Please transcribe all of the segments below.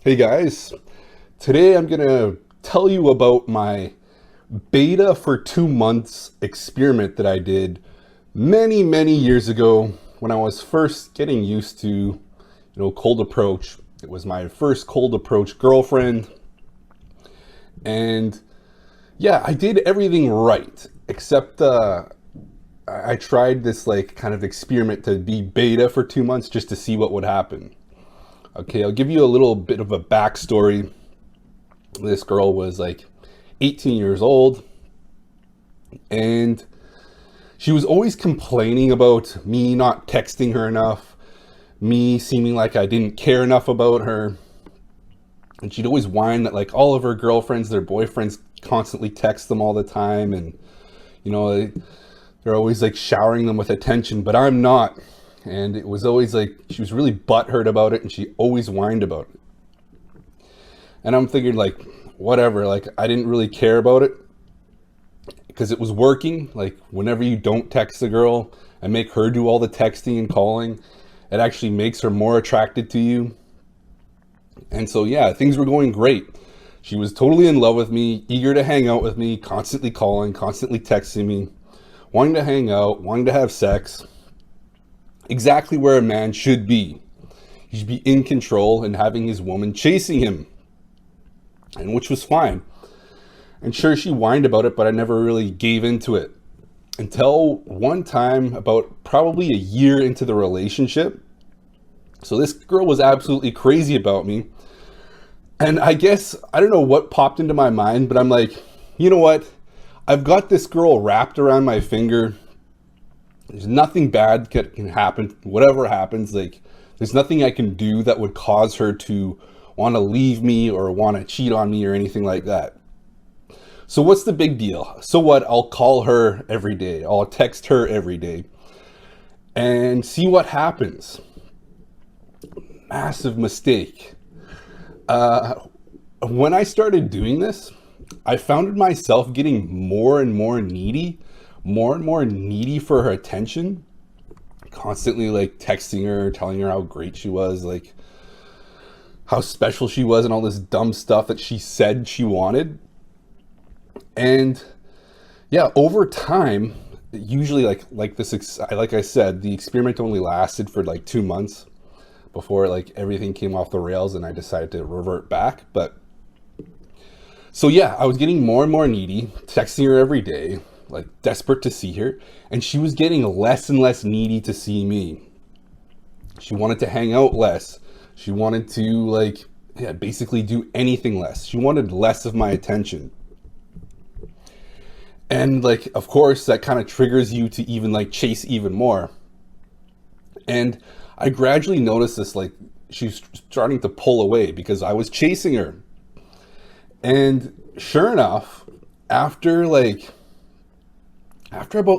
Hey guys, today I'm gonna tell you about my beta for 2 months experiment that I did many years ago when I was first getting used to, cold approach. It was my first cold approach girlfriend, and yeah, I did everything right except I tried this like kind of experiment to be beta for 2 months just to see what would happen. Okay, I'll give you a little bit of a backstory. This girl was like 18 years old, and she was always complaining about me not texting her enough, me seeming like I didn't care enough about her. And she'd always whine that like all of her girlfriends, their boyfriends constantly text them all the time, and you know, they're always like showering them with attention, but I'm not. And it was always like she was really butthurt about it, and she always whined about it. And I'm thinking like, whatever, like I didn't really care about it because it was working. Like whenever you don't text a girl and make her do all the texting and calling, it actually makes her more attracted to you. And so yeah, things were going great. She was totally in love with me, eager to hang out with me, constantly calling, constantly texting me, wanting to hang out, wanting to have sex. Exactly where a man should be. He should be in control and having his woman chasing him. And which was fine. And sure, she whined about it, but I never really gave into it. Until one time, about probably a year into the relationship. So this girl was absolutely crazy about me. And I guess, I don't know what popped into my mind, but I'm like, you know what? I've got this girl wrapped around my finger. There's nothing bad can happen. Whatever happens, like, there's nothing I can do that would cause her to want to leave me or want to cheat on me or anything like that. So what's the big deal? So what? I'll call her every day. I'll text her every day and see what happens. Massive mistake. When I started doing this, I found myself getting more and more needy for her attention, constantly like texting her, telling her how great she was, like how special she was, and all this dumb stuff that she said she wanted. And yeah, over time, usually like this, like I said, the experiment only lasted for like 2 months before like everything came off the rails and I decided to revert back. But so yeah, I was getting more and more needy, texting her every day, like desperate to see her, and she was getting less and less needy to see me. She wanted to hang out less. She wanted to like, yeah, basically do anything less. She wanted less of my attention. And like, of course, that kind of triggers you to even like chase even more. And I gradually noticed this, like she's starting to pull away because I was chasing her. And sure enough, after about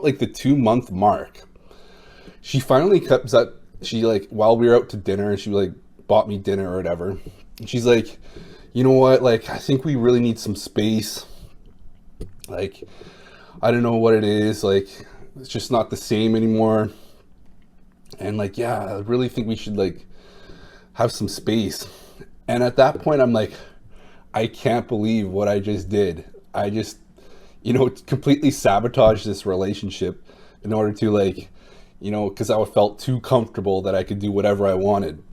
like the 2 month mark, she finally comes up. She like, while we were out to dinner, she like bought me dinner or whatever. And she's like, you know what? Like, I think we really need some space. Like, I don't know what it is. Like, it's just not the same anymore. And like, yeah, I really think we should like have some space. And at that point, I'm like, I can't believe what I just did. I just, completely sabotaged this relationship in order to like, because I felt too comfortable that I could do whatever I wanted.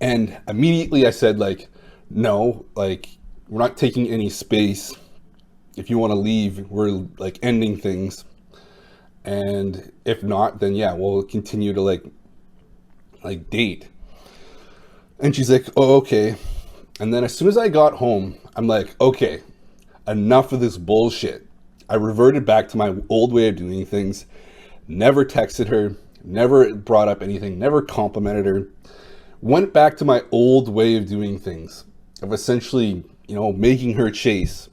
And immediately I said like, no, like we're not taking any space. If you want to leave, we're like ending things. And if not, then yeah, we'll continue to like date. And she's like, oh, okay. And then as soon as I got home, I'm like, okay, enough of this bullshit. I reverted back to my old way of doing things. Never texted her, never brought up anything, never complimented her. Went back to my old way of doing things, of essentially, making her chase.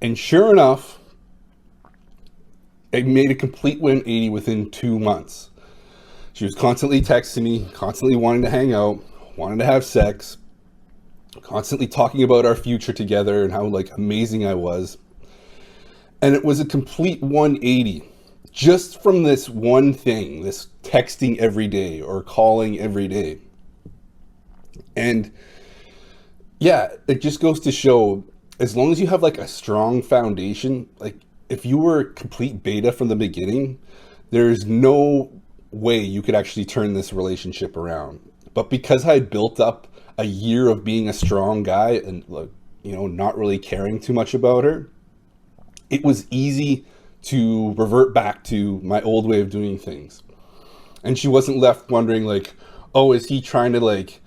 And sure enough, it made a complete 180 within 2 months. She was constantly texting me, constantly wanting to hang out, wanting to have sex, constantly talking about our future together and how like amazing I was. And it was a complete 180 just from this one thing, this texting every day or calling every day. And Yeah, it just goes to show, as long as you have like a strong foundation, like if you were complete beta from the beginning, there's no way you could actually turn this relationship around. But because I had built up a year of being a strong guy and like, not really caring too much about her, it was easy to revert back to my old way of doing things. And she wasn't left wondering like, oh, is he trying to like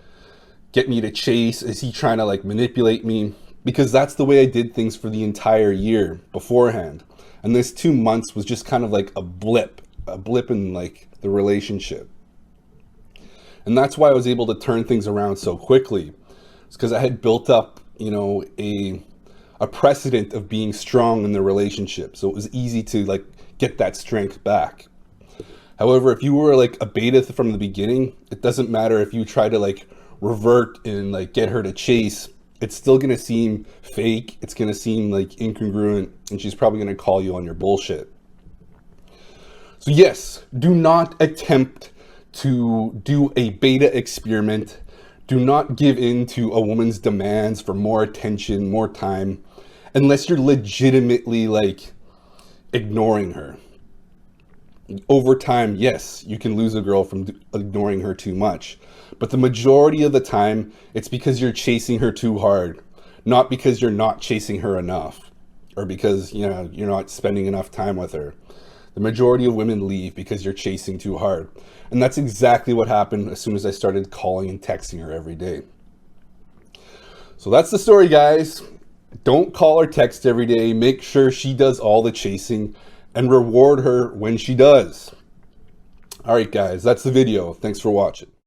get me to chase? Is he trying to like manipulate me? Because that's the way I did things for the entire year beforehand. And this 2 months was just kind of like a blip in like the relationship. And that's why I was able to turn things around so quickly. It's because I had built up, a precedent of being strong in the relationship. So it was easy to like get that strength back. However, if you were like a beta from the beginning, it doesn't matter if you try to like revert and like get her to chase. It's still going to seem fake. It's going to seem like incongruent, and she's probably going to call you on your bullshit. So yes, do not attempt to do a beta experiment. Do not give in to a woman's demands for more attention, more time, unless you're legitimately like ignoring her. Over time, yes, you can lose a girl from ignoring her too much. But the majority of the time, it's because you're chasing her too hard, not because you're not chasing her enough, or because you're not spending enough time with her. The majority of women leave because you're chasing too hard. And that's exactly what happened as soon as I started calling and texting her every day. So that's the story, guys. Don't call or text every day. Make sure she does all the chasing and reward her when she does. All right, guys, that's the video. Thanks for watching.